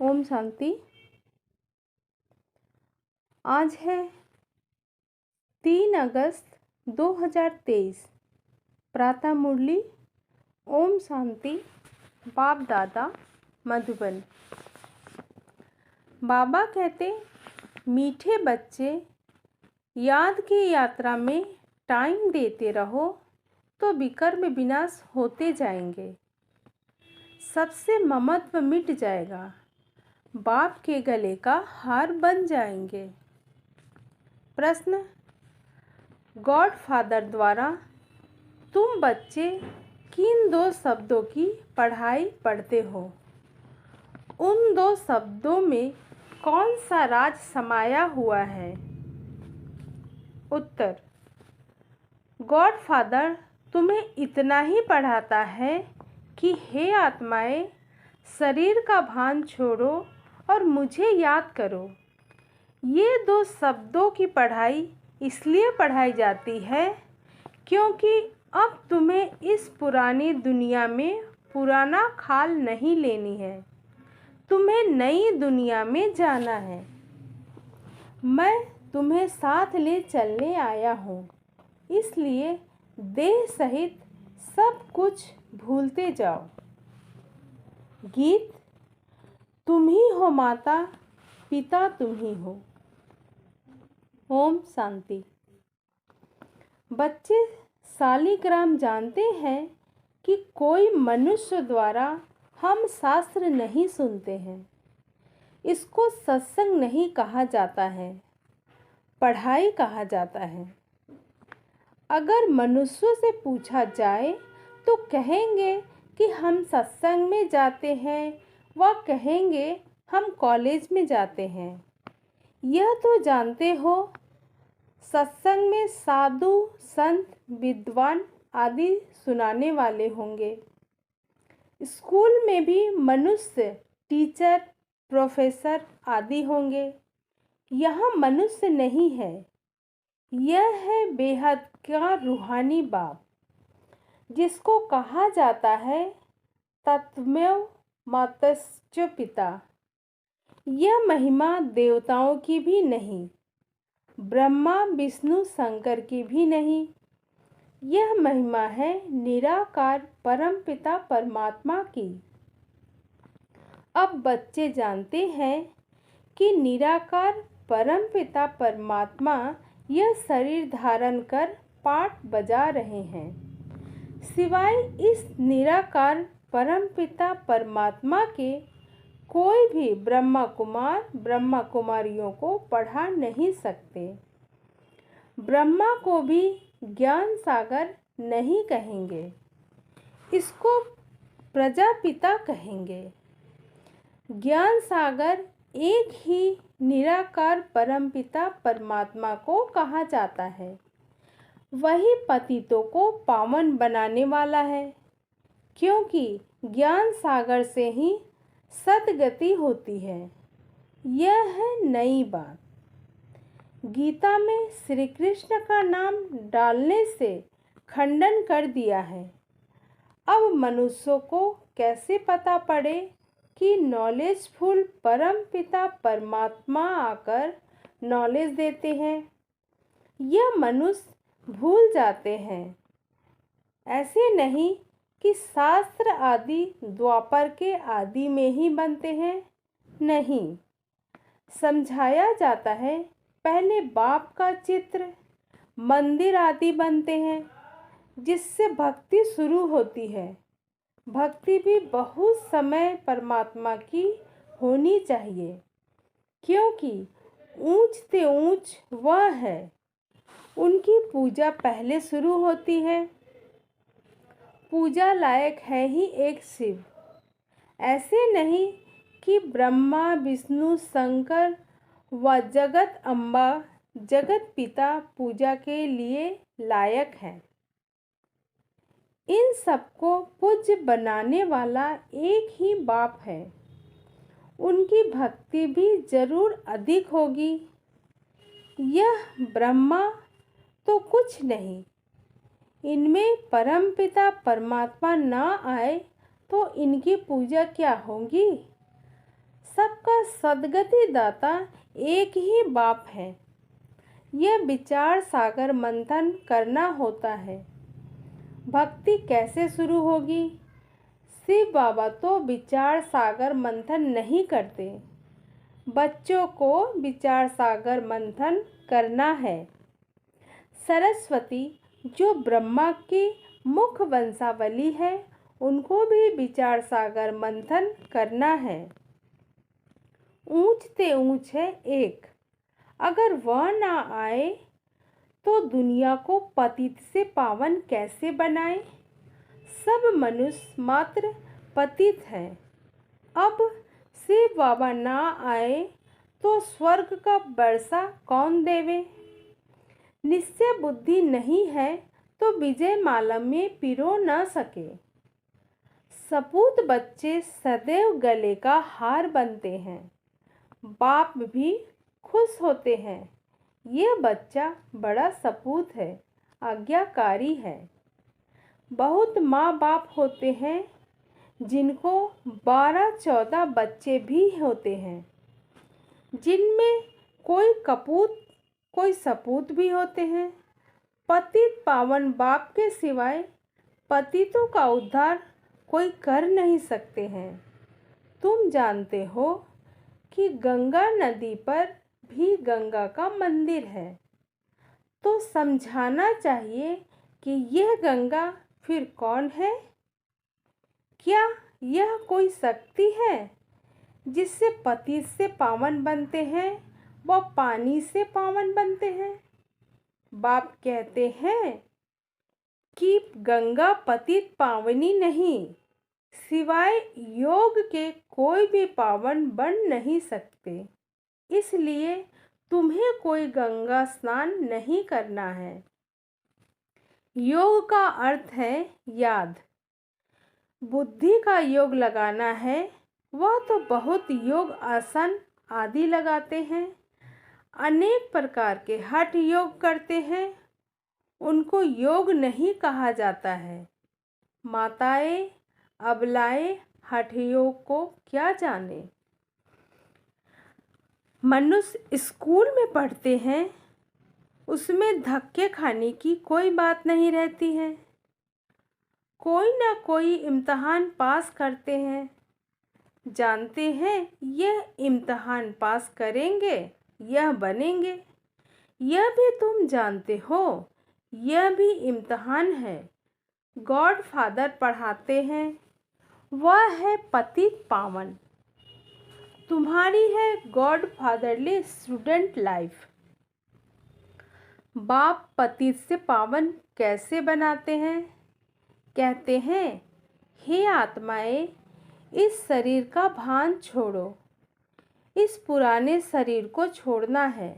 ओम शांति। आज है 3 अगस्त 2023। प्रातः मुरली। ओम शांति। बाप दादा मधुबन। बाबा कहते, मीठे बच्चे, याद की यात्रा में टाइम देते रहो तो विकर्म विनाश होते जाएंगे। सबसे ममत्व मिट जाएगा, बाप के गले का हार बन जाएंगे। प्रश्न। गॉड फादर द्वारा तुम बच्चे किन 2 शब्दों की पढ़ाई पढ़ते हो? उन 2 शब्दों में कौन सा राज समाया हुआ है? उत्तर। गॉड फादर तुम्हें इतना ही पढ़ाता है कि हे आत्माएं, शरीर का भान छोड़ो और मुझे याद करो। ये 2 शब्दों की पढ़ाई इसलिए पढ़ाई जाती है क्योंकि अब तुम्हें इस पुरानी दुनिया में पुराना खाल नहीं लेनी है, तुम्हें नई दुनिया में जाना है। मैं तुम्हें साथ ले चलने आया हूँ, इसलिए देह सहित सब कुछ भूलते जाओ। गीत। तुम ही हो माता, पिता तुम ही हो। ओम शांति। बच्चे शालिग्राम जानते हैं कि कोई मनुष्य द्वारा हम शास्त्र नहीं सुनते हैं। इसको सत्संग नहीं कहा जाता है, पढ़ाई कहा जाता है। अगर मनुष्यों से पूछा जाए तो कहेंगे कि हम सत्संग में जाते हैं, वह कहेंगे हम कॉलेज में जाते हैं। यह तो जानते हो, सत्संग में साधु संत विद्वान आदि सुनाने वाले होंगे। स्कूल में भी मनुष्य टीचर प्रोफेसर आदि होंगे। यहाँ मनुष्य नहीं है, यह है बेहद का रूहानी बाप, जिसको कहा जाता है तत्वमय मातस्य पिता। यह महिमा देवताओं की भी नहीं, ब्रह्मा विष्णु शंकर की भी नहीं। यह महिमा है निराकार परमपिता परमात्मा की। अब बच्चे जानते हैं कि निराकार परमपिता परमात्मा यह शरीर धारण कर पाठ बजा रहे हैं। सिवाय इस निराकार परमपिता परमात्मा के कोई भी ब्रह्मा कुमार ब्रह्मा कुमारियों को पढ़ा नहीं सकते। ब्रह्मा को भी ज्ञान सागर नहीं कहेंगे, इसको प्रजापिता कहेंगे। ज्ञान सागर एक ही निराकार परमपिता परमात्मा को कहा जाता है। वही पतितों को पावन बनाने वाला है, क्योंकि ज्ञान सागर से ही सद्गति होती है। यह है नई बात। गीता में श्री कृष्ण का नाम डालने से खंडन कर दिया है। अब मनुष्यों को कैसे पता पड़े कि नॉलेजफुल परमपिता परमात्मा आकर नॉलेज देते हैं? यह मनुष्य भूल जाते हैं। ऐसे नहीं कि शास्त्र आदि द्वापर के आदि में ही बनते हैं, नहीं। समझाया जाता है, पहले बाप का चित्र मंदिर आदि बनते हैं, जिससे भक्ति शुरू होती है। भक्ति भी बहुत समय परमात्मा की होनी चाहिए, क्योंकि ऊंच से ऊंच वह है। उनकी पूजा पहले शुरू होती है। पूजा लायक है ही एक शिव। ऐसे नहीं कि ब्रह्मा विष्णु शंकर व जगत अम्बा जगत पिता पूजा के लिए लायक है। इन सबको पूज्य बनाने वाला एक ही बाप है। उनकी भक्ति भी जरूर अधिक होगी। यह ब्रह्मा तो कुछ नहीं, इनमें परमपिता परमात्मा ना आए तो इनकी पूजा क्या होगी? सबका सद्गति दाता एक ही बाप है। यह विचार सागर मंथन करना होता है। भक्ति कैसे शुरू होगी? शिव बाबा तो विचार सागर मंथन नहीं करते। बच्चों को विचार सागर मंथन करना है। सरस्वती जो ब्रह्मा की मुख्य वंशावली है, उनको भी विचार सागर मंथन करना है। ऊंच ते ऊंच है एक, अगर वह ना आए तो दुनिया को पतित से पावन कैसे बनाए? सब मनुष्य मात्र पतित है। अब शिव बाबा ना आए तो स्वर्ग का वर्षा कौन देवे? निश्चय बुद्धि नहीं है तो विजय माला में पिरो न सके। सपूत बच्चे सदैव गले का हार बनते हैं। बाप भी खुश होते हैं। ये बच्चा बड़ा सपूत है, आज्ञाकारी है। बहुत माँ बाप होते हैं जिनको 12-14 बच्चे भी होते हैं, जिनमें कोई कपूत कोई सपूत भी होते हैं। पतित पावन बाप के सिवाय पतितों का उद्धार कोई कर नहीं सकते हैं। तुम जानते हो कि गंगा नदी पर भी गंगा का मंदिर है, तो समझाना चाहिए कि यह गंगा फिर कौन है? क्या यह कोई शक्ति है जिससे पतित से पावन बनते हैं व पानी से पावन बनते हैं? बाप कहते हैं कि गंगा पतित पावनी नहीं, सिवाय योग के कोई भी पावन बन नहीं सकते। इसलिए तुम्हें कोई गंगा स्नान नहीं करना है। योग का अर्थ है याद। बुद्धि का योग लगाना है, वह तो बहुत योग आसन आदि लगाते हैं, अनेक प्रकार के हठ योग करते हैं, उनको योग नहीं कहा जाता है। माताएं अबलाएं हठ योग को क्या जाने। मनुष्य स्कूल में पढ़ते हैं, उसमें धक्के खाने की कोई बात नहीं रहती है। कोई ना कोई इम्तहान पास करते हैं, जानते हैं यह इम्तहान पास करेंगे यह बनेंगे। यह भी तुम जानते हो, यह भी इम्तहान है। गॉड फादर पढ़ाते हैं, वह है पतित पावन। तुम्हारी है गॉड फादरली स्टूडेंट लाइफ। बाप पतित से पावन कैसे बनाते हैं? कहते हैं, हे आत्माएं, इस शरीर का भान छोड़ो। इस पुराने शरीर को छोड़ना है।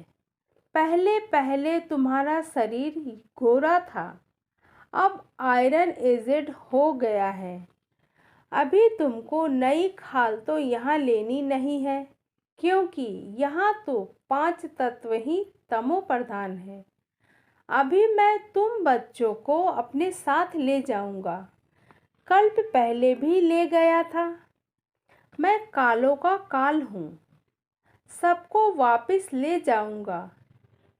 पहले पहले तुम्हारा शरीर गोरा था, अब आयरन एजेड हो गया है। अभी तुमको नई खाल तो यहाँ लेनी नहीं है, क्योंकि यहाँ तो 5 तत्व ही तमो प्रधान है। अभी मैं तुम बच्चों को अपने साथ ले जाऊंगा। कल्प पहले भी ले गया था। मैं कालों का काल हूँ, सबको वापस ले जाऊंगा,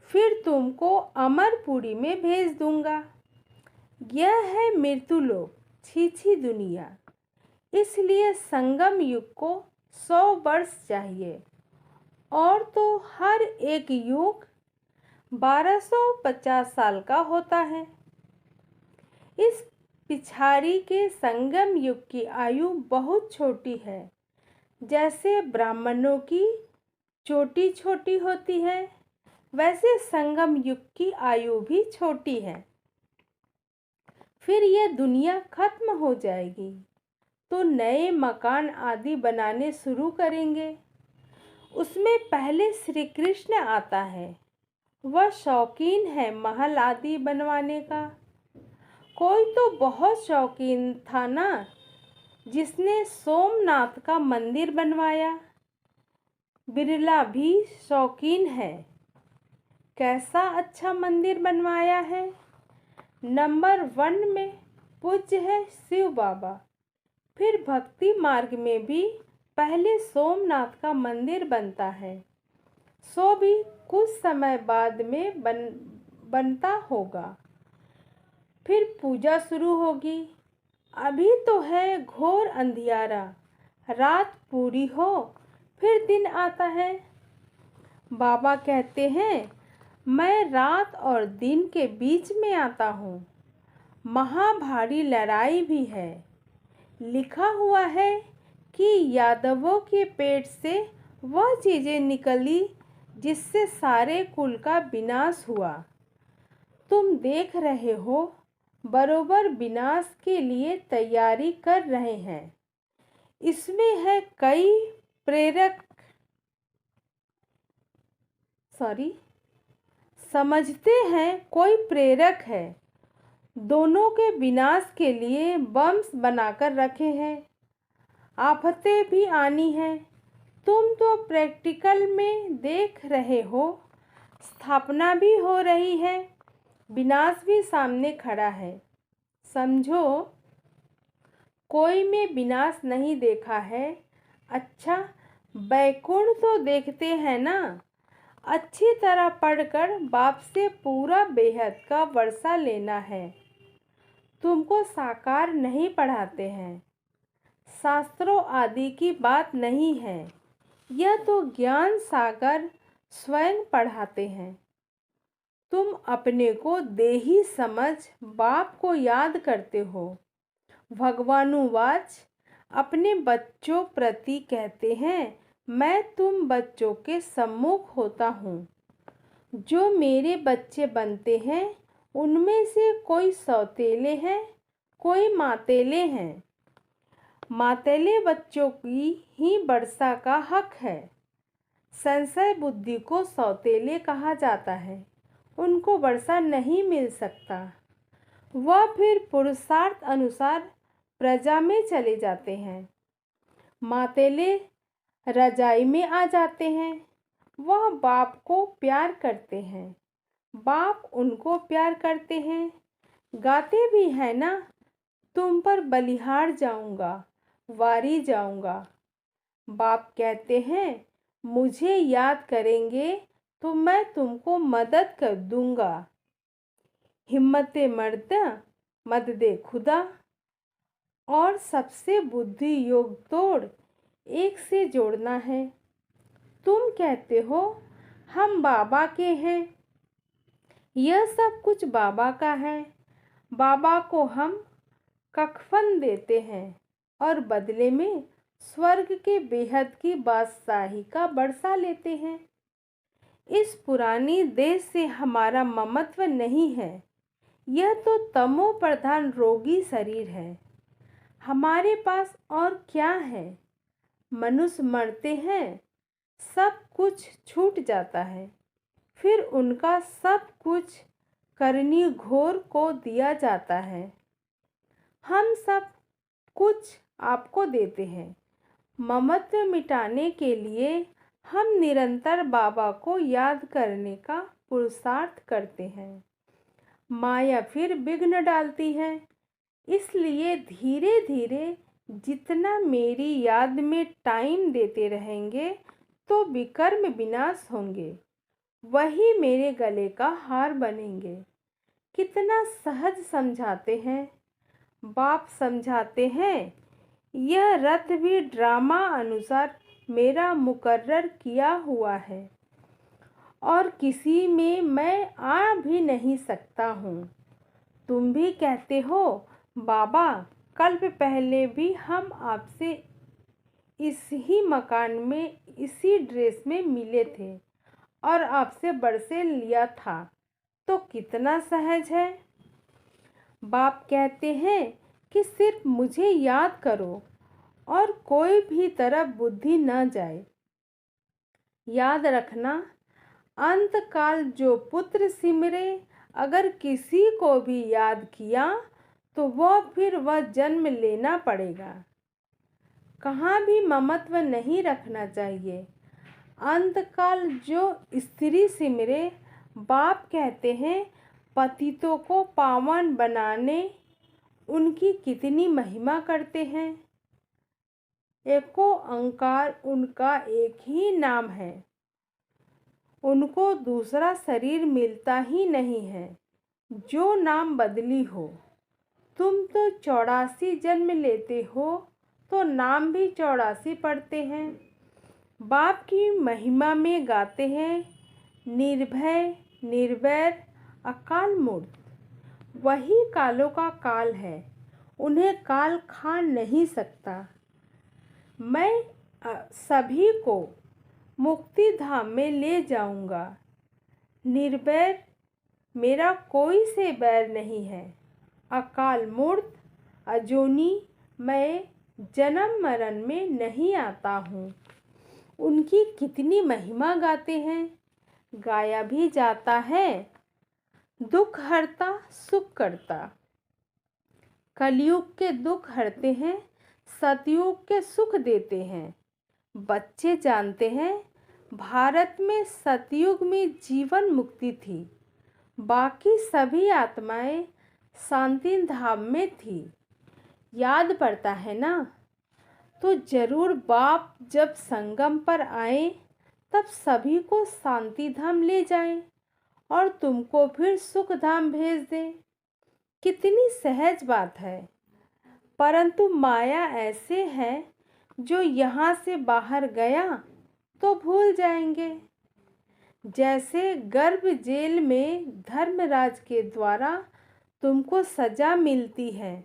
फिर तुमको अमरपुरी में भेज दूंगा। यह है मृत्युलोक, छीछी दुनिया। इसलिए संगम युग को 100 वर्ष चाहिए, और तो हर एक युग 1250 साल का होता है। इस पिछाड़ी के संगम युग की आयु बहुत छोटी है। जैसे ब्राह्मणों की चोटी छोटी होती है, वैसे संगम युग की आयु भी छोटी है। फिर यह दुनिया खत्म हो जाएगी तो नए मकान आदि बनाने शुरू करेंगे। उसमें पहले श्री कृष्ण आता है। वह शौकीन है महल आदि बनवाने का। कोई तो बहुत शौकीन था ना, जिसने सोमनाथ का मंदिर बनवाया। बिरला भी शौकीन है। कैसा अच्छा मंदिर बनवाया है। नंबर 1 में पूज्य है शिव बाबा। फिर भक्ति मार्ग में भी पहले सोमनाथ का मंदिर बनता है, सो भी कुछ समय बाद में बनता होगा। फिर पूजा शुरू होगी। अभी तो है घोर अंधियारा, रात पूरी हो फिर दिन आता है। बाबा कहते हैं, मैं रात और दिन के बीच में आता हूँ। महाभारी लड़ाई भी है। लिखा हुआ है कि यादवों के पेट से वह चीज़ें निकली जिससे सारे कुल का विनाश हुआ। तुम देख रहे हो, बरोबर विनाश के लिए तैयारी कर रहे हैं। इसमें है कई प्रेरक समझते हैं कोई प्रेरक है। दोनों के विनाश के लिए बम्स बनाकर रखे हैं। आफतें भी आनी हैं। तुम तो प्रैक्टिकल में देख रहे हो। स्थापना भी हो रही है, विनाश भी सामने खड़ा है। समझो, कोई में विनाश नहीं देखा है। अच्छा, बैकुंठ तो देखते हैं ना। अच्छी तरह पढ़कर बाप से पूरा बेहद का वर्षा लेना है। तुमको साकार नहीं पढ़ाते हैं, शास्त्रों आदि की बात नहीं है। यह तो ज्ञान सागर स्वयं पढ़ाते हैं। तुम अपने को देही समझ बाप को याद करते हो। भगवानुवाच अपने बच्चों प्रति कहते हैं, मैं तुम बच्चों के सम्मुख होता हूँ। जो मेरे बच्चे बनते हैं उनमें से कोई सौतेले हैं, कोई मातेले हैं। मातेले बच्चों की ही वर्षा का हक है। संशय बुद्धि को सौतेले कहा जाता है। उनको वर्षा नहीं मिल सकता। वह फिर पुरुषार्थ अनुसार प्रजा में चले जाते हैं। मातेले रजाई में आ जाते हैं। वह बाप को प्यार करते हैं, बाप उनको प्यार करते हैं। गाते भी हैं ना, तुम पर बलिहार जाऊंगा, वारी जाऊंगा। बाप कहते हैं, मुझे याद करेंगे तो मैं तुमको मदद कर दूंगा। हिम्मते मर्द मद दे खुदा। और सबसे बुद्धि योग तोड़ एक से जोड़ना है। तुम कहते हो हम बाबा के हैं। यह सब कुछ बाबा का है। बाबा को हम कफन देते हैं और बदले में स्वर्ग के बेहद की बादशाही का बरसा लेते हैं। इस पुरानी देश से हमारा ममत्व नहीं है। यह तो तमो प्रधान रोगी शरीर है। हमारे पास और क्या है? मनुष्य मरते हैं, सब कुछ छूट जाता है। फिर उनका सब कुछ करनी घोर को दिया जाता है। हम सब कुछ आपको देते हैं। ममत्व मिटाने के लिए हम निरंतर बाबा को याद करने का पुरुषार्थ करते हैं। माया फिर विघ्न डालती है। इसलिए धीरे धीरे जितना मेरी याद में टाइम देते रहेंगे तो विकर्म विनाश होंगे, वही मेरे गले का हार बनेंगे। कितना सहज समझाते हैं। बाप समझाते हैं, यह रथ भी ड्रामा अनुसार मेरा मुकर्रर किया हुआ है और किसी में मैं आ भी नहीं सकता हूँ। तुम भी कहते हो, बाबा कल्प पहले भी हम आपसे इस ही मकान में इसी ड्रेस में मिले थे और आपसे बरसे लिया था, तो कितना सहज है। बाप कहते हैं कि सिर्फ मुझे याद करो और कोई भी तरफ बुद्धि न जाए। याद रखना, अंत काल जो पुत्र सिमरे, अगर किसी को भी याद किया तो वह जन्म लेना पड़ेगा। कहाँ भी ममत्व नहीं रखना चाहिए। अंतकाल जो स्त्री सिमरे, बाप कहते हैं, पतितों को पावन बनाने उनकी कितनी महिमा करते हैं। एको अंकार उनका एक ही नाम है। उनको दूसरा शरीर मिलता ही नहीं है जो नाम बदली हो। तुम तो 84 जन्म लेते हो तो नाम भी 84 पढ़ते हैं। बाप की महिमा में गाते हैं निर्भय निर्वैर अकाल मूर्त। वही कालों का काल है, उन्हें काल खा नहीं सकता। मैं सभी को मुक्ति धाम में ले जाऊंगा। निर्वैर, मेरा कोई से बैर नहीं है। अकाल मूर्त अजोनी, मैं जन्म मरण में नहीं आता हूँ। उनकी कितनी महिमा गाते हैं, गाया भी जाता है। दुख हरता सुख करता, कलयुग के दुख हरते हैं, सतयुग के सुख देते हैं। बच्चे जानते हैं भारत में सतयुग में जीवन मुक्ति थी, बाकी सभी आत्माएं शांति धाम में थी। याद पड़ता है ना? तो जरूर बाप जब संगम पर आए तब सभी को शांति धाम ले जाए और तुमको फिर सुख धाम भेज दे। कितनी सहज बात है। परंतु माया ऐसे है जो यहाँ से बाहर गया तो भूल जाएंगे। जैसे गर्भ जेल में धर्मराज के द्वारा तुमको सजा मिलती है।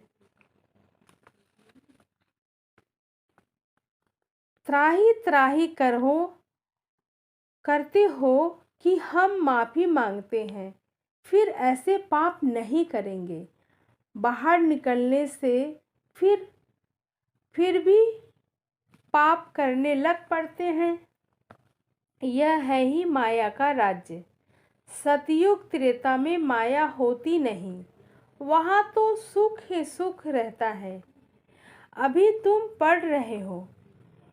त्राही त्राही करते हो कि हम माफ़ी मांगते हैं, फिर ऐसे पाप नहीं करेंगे। बाहर निकलने से फिर भी पाप करने लग पड़ते हैं। यह है ही माया का राज्य। सतयुग त्रेता में माया होती नहीं, वहाँ तो सुख ही सुख रहता है। अभी तुम पढ़ रहे हो,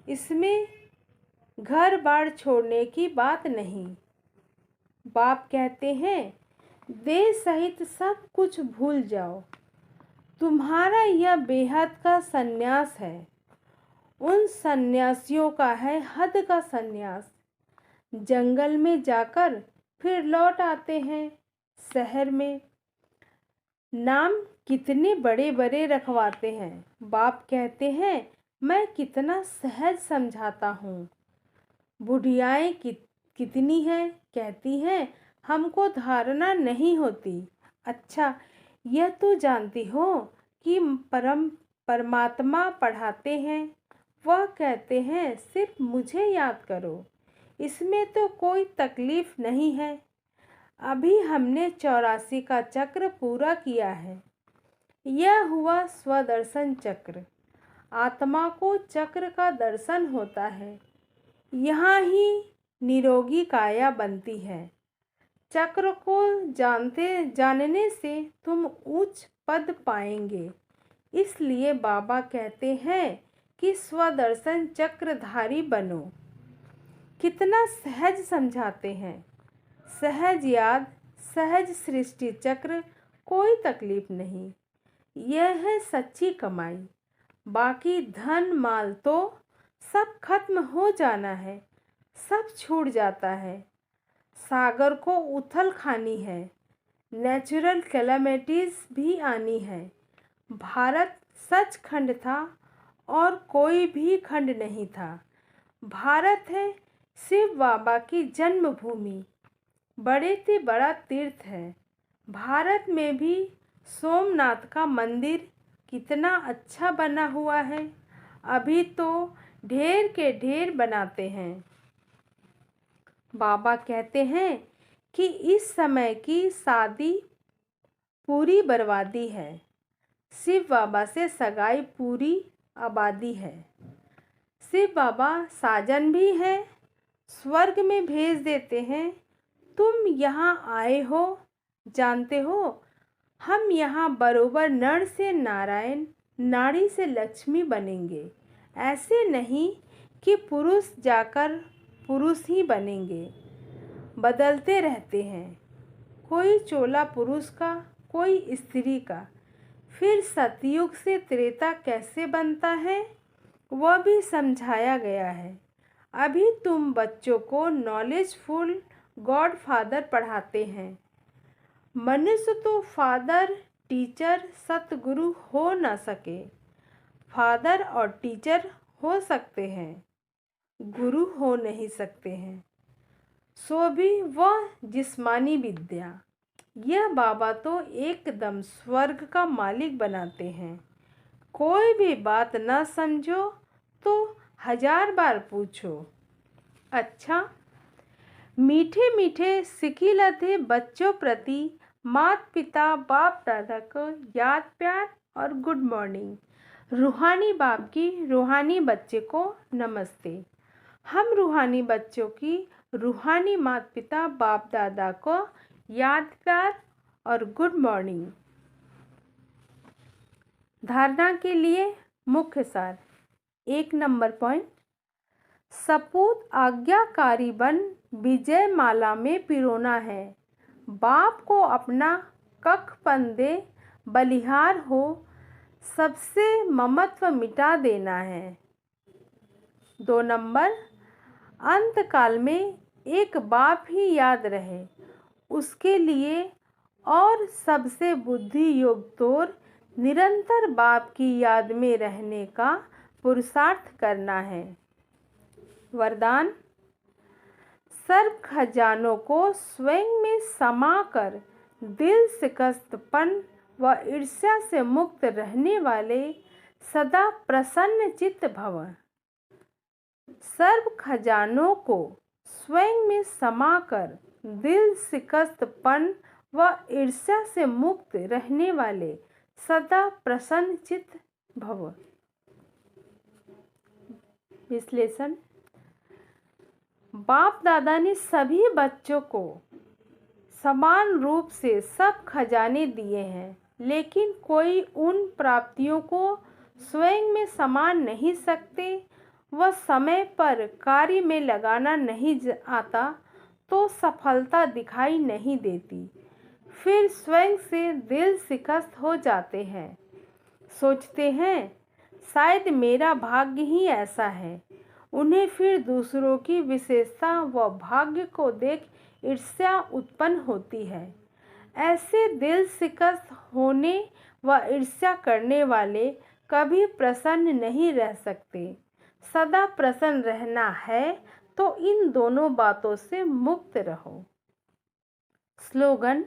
इसमें घर बार छोड़ने की बात नहीं। बाप कहते हैं देह सहित सब कुछ भूल जाओ। तुम्हारा यह बेहद का सन्यास है। उन सन्यासियों का है हद का सन्यास। जंगल में जाकर फिर लौट आते हैं शहर में। नाम कितने बड़े बड़े रखवाते हैं। बाप कहते हैं मैं कितना सहज समझाता हूँ। बुढ़ियाएँ कितनी हैं, कहती हैं हमको धारणा नहीं होती। अच्छा, यह तो जानती हो कि परमात्मा पढ़ाते हैं। वह कहते हैं सिर्फ मुझे याद करो, इसमें तो कोई तकलीफ नहीं है। अभी हमने 84 का चक्र पूरा किया है। यह हुआ स्वदर्शन चक्र। आत्मा को चक्र का दर्शन होता है, यहाँ ही निरोगी काया बनती है। चक्र को जानने से तुम उच्च पद पाएंगे। इसलिए बाबा कहते हैं कि स्वदर्शन चक्रधारी बनो। कितना सहज समझाते हैं। सहज याद, सहज सृष्टि चक्र, कोई तकलीफ नहीं। यह है सच्ची कमाई। बाकी धन माल तो सब खत्म हो जाना है, सब छूट जाता है। सागर को उथल खानी है, नेचुरल कैलामिटीज भी आनी है। भारत सच खंड था और कोई भी खंड नहीं था। भारत है शिव बाबा की जन्मभूमि, बड़े से बड़ा तीर्थ है। भारत में भी सोमनाथ का मंदिर कितना अच्छा बना हुआ है। अभी तो ढेर के ढेर बनाते हैं। बाबा कहते हैं कि इस समय की शादी पूरी बर्बादी है। शिव बाबा से सगाई पूरी आबादी है। शिव बाबा साजन भी हैं, स्वर्ग में भेज देते हैं। तुम यहाँ आए हो, जानते हो हम यहाँ बरोबर नर से नारायण, नारी से लक्ष्मी बनेंगे। ऐसे नहीं कि पुरुष जाकर पुरुष ही बनेंगे। बदलते रहते हैं, कोई चोला पुरुष का, कोई स्त्री का। फिर सतयुग से त्रेता कैसे बनता है, वह भी समझाया गया है। अभी तुम बच्चों को नॉलेजफुल गॉड फादर पढ़ाते हैं। मनुष्य तो फादर टीचर सतगुरु हो न सके। फादर और टीचर हो सकते हैं, गुरु हो नहीं सकते हैं। सो भी वह जिस्मानी विद्या, यह बाबा तो एकदम स्वर्ग का मालिक बनाते हैं। कोई भी बात न समझो तो 1000 बार पूछो। अच्छा, मीठे मीठे सिखिलते बच्चों प्रति माता पिता बाप दादा को याद प्यार और गुड मॉर्निंग। रूहानी बाप की रूहानी बच्चे को नमस्ते। हम रूहानी बच्चों की रूहानी माता पिता बाप दादा को याद प्यार और गुड मॉर्निंग। धारणा के लिए मुख्य सार। 1 नंबर पॉइंट, सपूत आज्ञाकारी बन विजय माला में पिरोना है। बाप को अपना कखपन दे बलिहार हो, सबसे ममत्व मिटा देना है। 2 नंबर, अंतकाल में एक बाप ही याद रहे, उसके लिए और सबसे बुद्धि योग तोर निरंतर बाप की याद में रहने का पुरुषार्थ करना है। वरदान, सर्व खजानों को स्वयं में समाकर दिल शिकस्तपन व ईर्ष्या से मुक्त रहने वाले सदा प्रसन्न चित्त भव। सर्व खजानों को स्वयं में समाकर दिल शिकस्तपन व ईर्ष्या से मुक्त रहने वाले सदा प्रसन्न चित्त भव। विश्लेषण, बाप दादा ने सभी बच्चों को समान रूप से सब खजाने दिए हैं, लेकिन कोई उन प्राप्तियों को स्वयं में समान नहीं सकते। वह समय पर कार्य में लगाना नहीं आता तो सफलता दिखाई नहीं देती, फिर स्वयं से दिल शिकस्त हो जाते हैं। सोचते हैं शायद मेरा भाग्य ही ऐसा है। उन्हें फिर दूसरों की विशेषता व भाग्य को देख ईर्ष्या उत्पन्न होती है। ऐसे दिल शिकस्त होने व ईर्ष्या करने वाले कभी प्रसन्न नहीं रह सकते। सदा प्रसन्न रहना है तो इन दोनों बातों से मुक्त रहो। स्लोगन,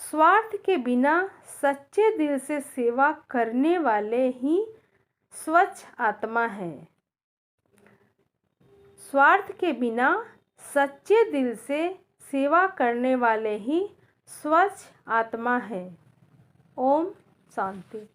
स्वार्थ के बिना सच्चे दिल से सेवा करने वाले ही स्वच्छ आत्मा हैं। स्वार्थ के बिना सच्चे दिल से सेवा करने वाले ही स्वच्छ आत्मा हैं। ओम शांति।